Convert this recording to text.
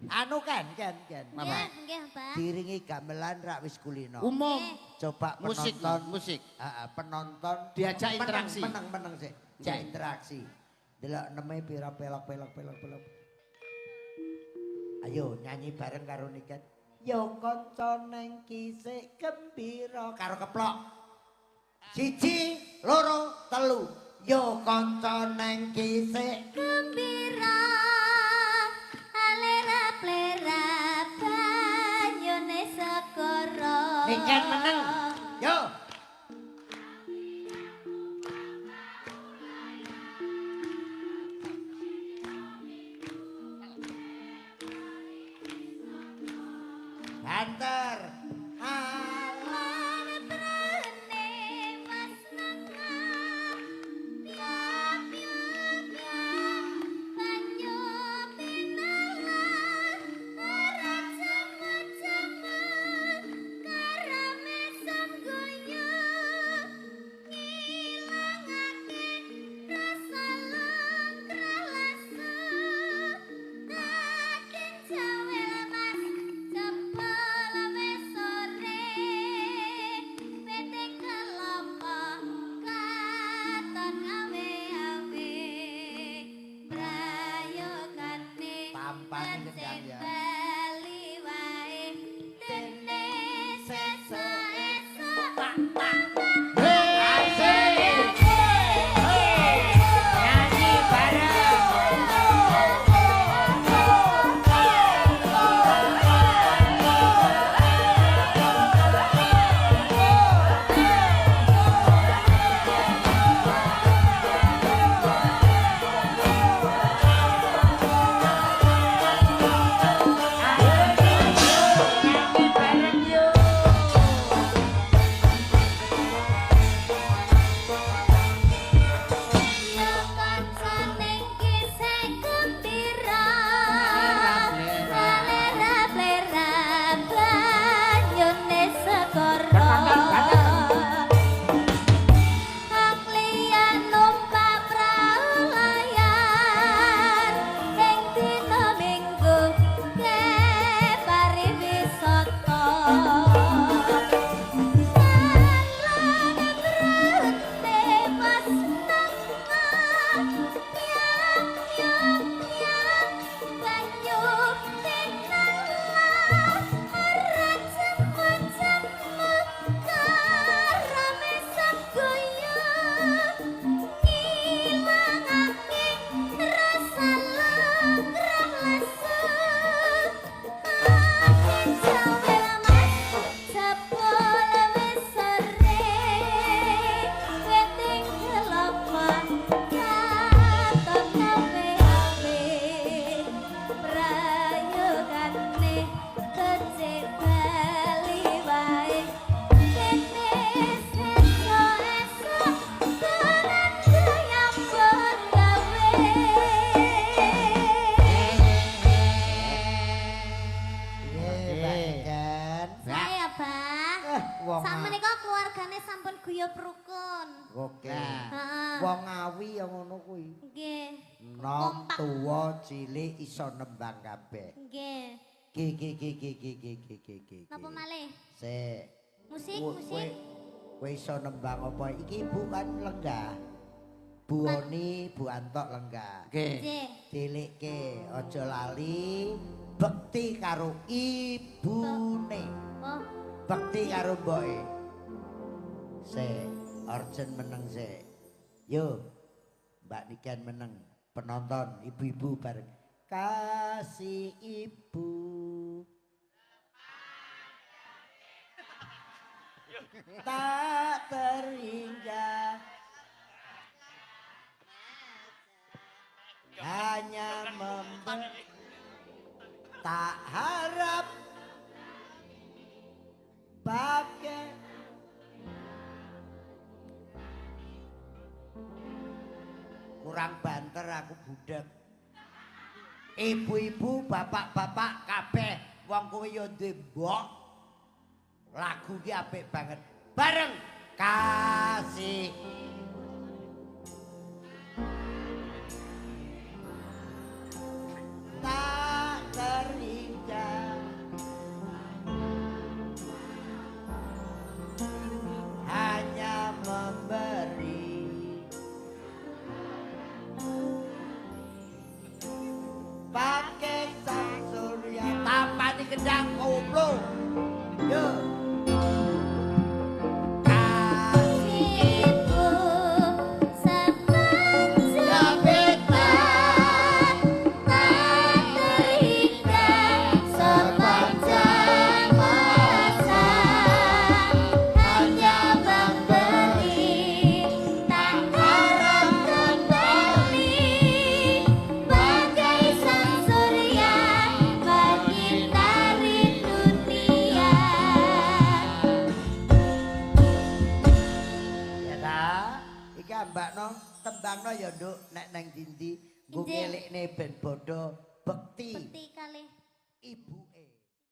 Anu Ken. Nggih, Mbak. Diringi gamelan rak wis kulino. Umum. Coba Musik, penonton. musik. Penonton. Diajak interaksi. Meneng sih. Diajak interaksi. Delok neme pira pelok. Ayo nyanyi bareng karo Niken. Yo kanca neng kisik gembira karo keplok. 1 2 3. Yo kanca neng kisik Gembira alera plera banyune segara. Niken meneng. Yo. Banter. Awan prene mas nengah piap-piap banyu pinalah ora jaman-jaman karame sangguyu ngilangake rasa lengkrah Akin jawel mas jempol wis sore peting kelapa katon awe-awe brayogane Pampane gendang ya. bali wae dene sesuk-esuk Nyanyi bareng. Yo kancane kisah gembira Lera-lera banyune segara Aklian numpak prau layar Ing dina minggu ke pariwisata Saya, Bah. Wong Sakmenika keluargane sampun guyub rukun. Oke. Heeh. Wong ngawi ya ngono kuwi. Nggih. Nom tuwa cilik iso nembang kabeh. Nggih. Ki. Napa malih? Sik. Musik, Kowe- musik. Kowe iso nembang apa? Iki ibu kan lenggah. Bu Oni, Bu Antok lenggah. Oke. Nggih. Cilikke aja lali bekti karo ibune. Oh, Bekti karo mboke. Sik, Orjen meneng sik. Yo. Mbak Niken meneng. Penonton ibu-ibu bareng. Kasih ibu. Tak terhingga hanya tak harap pakai kurang banter aku budek ibu-ibu bapak-bapak kabeh wong kowe yo ndembok lagu ki apik banget bareng kasih tak terhingga gendang koplo. Yo. Kasihku sepanjang bintang, tak terikat sepanjang masa, hanya memberi, tak harap kembali, bagai sang surya menyinari dunia. Ya ta, iki ambakno tembangno ya nduk nek nang dindi nggo Nggih. ngelikne ben bodho bekti Bekti kalih ibu